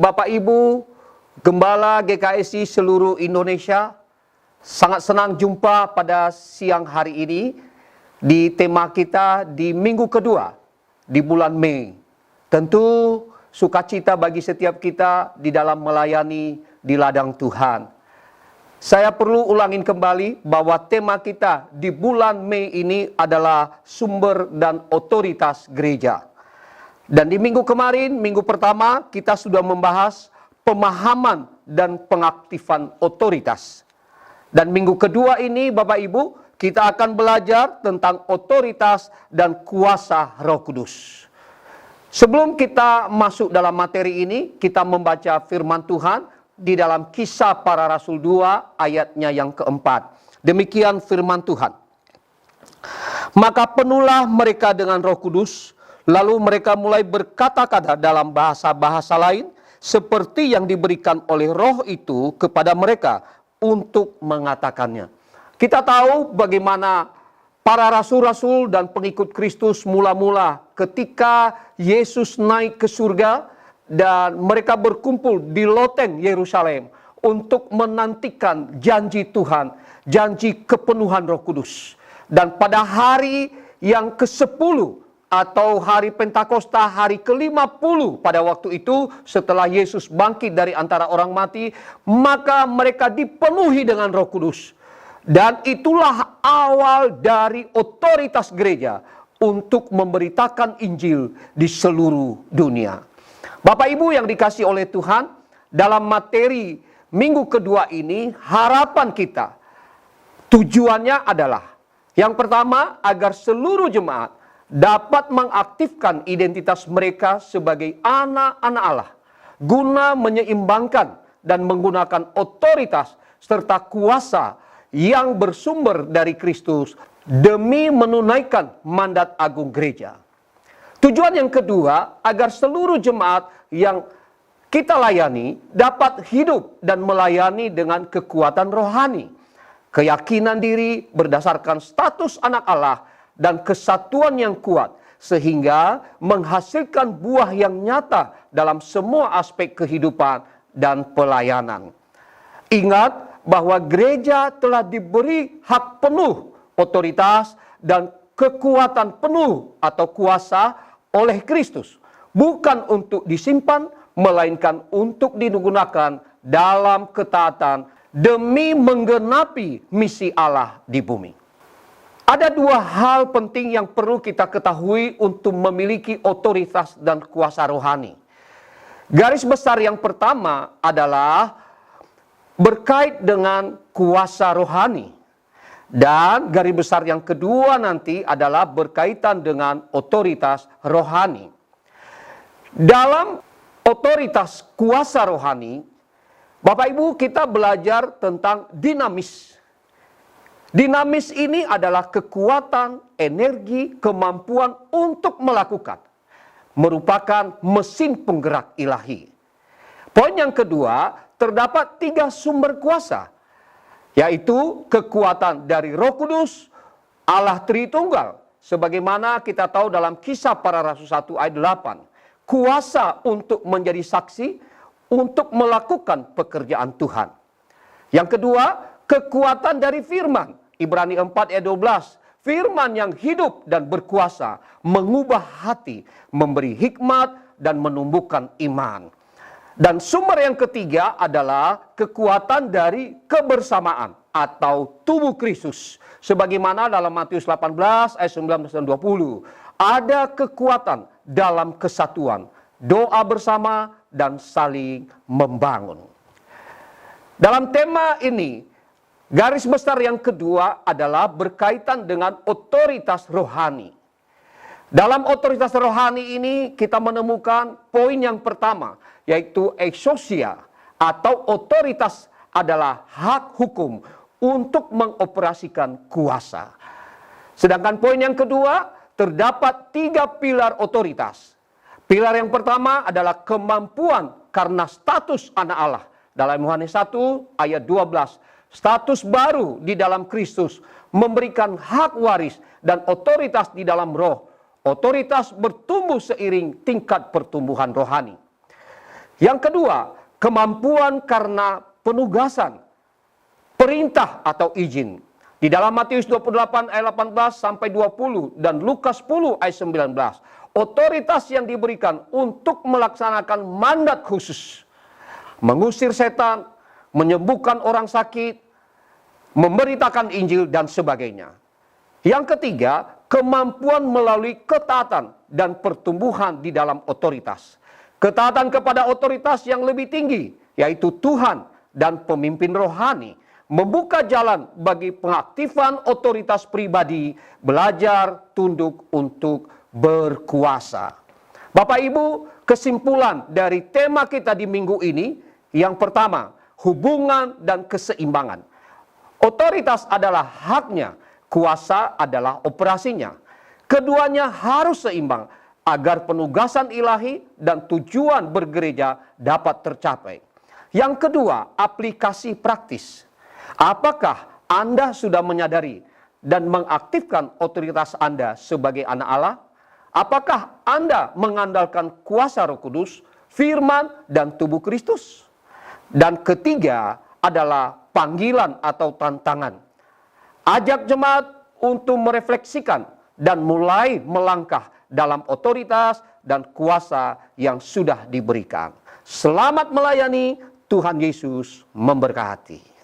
Bapak Ibu, Gembala GKSI seluruh Indonesia, sangat senang jumpa pada siang hari ini di tema kita di minggu kedua di bulan Mei. Tentu sukacita bagi setiap kita di dalam melayani di ladang Tuhan. Saya perlu ulangin kembali bahwa tema kita di bulan Mei ini adalah sumber dan otoritas gereja. Dan di minggu kemarin, minggu pertama, kita sudah membahas pemahaman dan pengaktifan otoritas. Dan minggu kedua ini, Bapak Ibu, kita akan belajar tentang otoritas dan kuasa Roh Kudus. Sebelum kita masuk dalam materi ini, kita membaca firman Tuhan di dalam Kisah Para Rasul 2 ayatnya yang keempat. Demikian firman Tuhan. Maka penuhlah mereka dengan Roh Kudus, lalu mereka mulai berkata-kata dalam bahasa-bahasa lain, seperti yang diberikan oleh Roh itu kepada mereka untuk mengatakannya. Kita tahu bagaimana para rasul-rasul dan pengikut Kristus mula-mula ketika Yesus naik ke surga dan mereka berkumpul di loteng Yerusalem untuk menantikan janji Tuhan, janji kepenuhan Roh Kudus. Dan pada hari yang ke-10 atau hari Pentakosta, hari ke-50 pada waktu itu setelah Yesus bangkit dari antara orang mati, maka mereka dipenuhi dengan Roh Kudus. Dan itulah awal dari otoritas gereja untuk memberitakan Injil di seluruh dunia. Bapak Ibu yang dikasihi oleh Tuhan, dalam materi minggu kedua ini harapan kita, tujuannya adalah yang pertama agar seluruh jemaat dapat mengaktifkan identitas mereka sebagai anak-anak Allah, guna menyeimbangkan dan menggunakan otoritas serta kuasa yang bersumber dari Kristus demi menunaikan mandat agung gereja. Tujuan yang kedua, agar seluruh jemaat yang kita layani dapat hidup dan melayani dengan kekuatan rohani, keyakinan diri berdasarkan status anak Allah, dan kesatuan yang kuat sehingga menghasilkan buah yang nyata dalam semua aspek kehidupan dan pelayanan. Ingat bahwa gereja telah diberi hak penuh, otoritas dan kekuatan penuh atau kuasa oleh Kristus, bukan untuk disimpan melainkan untuk digunakan dalam ketaatan demi menggenapi misi Allah di bumi. Ada dua hal penting yang perlu kita ketahui untuk memiliki otoritas dan kuasa rohani. Garis besar yang pertama adalah berkait dengan kuasa rohani. Dan garis besar yang kedua nanti adalah berkaitan dengan otoritas rohani. Dalam otoritas kuasa rohani, Bapak Ibu, kita belajar tentang dinamis. Dinamis ini adalah kekuatan, energi, kemampuan untuk melakukan. Merupakan mesin penggerak ilahi. Poin yang kedua, terdapat 3 sumber kuasa. Yaitu kekuatan dari Roh Kudus, Allah Tritunggal. Sebagaimana kita tahu dalam Kisah Para Rasul 1 ayat 8. Kuasa untuk menjadi saksi, untuk melakukan pekerjaan Tuhan. Yang kedua, kekuatan dari firman. Ibrani 4 ayat 12. Firman yang hidup dan berkuasa, mengubah hati, memberi hikmat dan menumbuhkan iman. Dan sumber yang ketiga adalah kekuatan dari kebersamaan atau tubuh Kristus. Sebagaimana dalam Matius 18 ayat 19 dan 20. Ada kekuatan dalam kesatuan, doa bersama dan saling membangun. Dalam tema ini, garis besar yang kedua adalah berkaitan dengan otoritas rohani. Dalam otoritas rohani ini kita menemukan poin yang pertama, yaitu exousia atau otoritas adalah hak hukum untuk mengoperasikan kuasa. Sedangkan poin yang kedua, terdapat 3 pilar otoritas. Pilar yang pertama adalah kemampuan karena status anak Allah. Dalam Yohanes 1 ayat 12, status baru di dalam Kristus memberikan hak waris dan otoritas di dalam roh. Otoritas bertumbuh seiring tingkat pertumbuhan rohani. Yang kedua, kemampuan karena penugasan, perintah atau izin. Di dalam Matius 28 ayat 18 sampai 20 dan Lukas 10 ayat 19. Otoritas yang diberikan untuk melaksanakan mandat khusus. Mengusir setan, menyembuhkan orang sakit, memberitakan Injil dan sebagainya. Yang ketiga, kemampuan melalui ketaatan dan pertumbuhan di dalam otoritas. Ketaatan kepada otoritas yang lebih tinggi, yaitu Tuhan dan pemimpin rohani. Membuka jalan bagi pengaktifan otoritas pribadi, belajar tunduk untuk berkuasa. Bapak Ibu, kesimpulan dari tema kita di minggu ini, yang pertama, hubungan dan keseimbangan. Otoritas adalah haknya, kuasa adalah operasinya. Keduanya harus seimbang agar penugasan ilahi dan tujuan bergereja dapat tercapai. Yang kedua, aplikasi praktis. Apakah Anda sudah menyadari dan mengaktifkan otoritas Anda sebagai anak Allah? Apakah Anda mengandalkan kuasa Roh Kudus, firman, dan tubuh Kristus? Dan ketiga adalah panggilan atau tantangan. Ajak jemaat untuk merefleksikan dan mulai melangkah dalam otoritas dan kuasa yang sudah diberikan. Selamat melayani, Tuhan Yesus memberkati.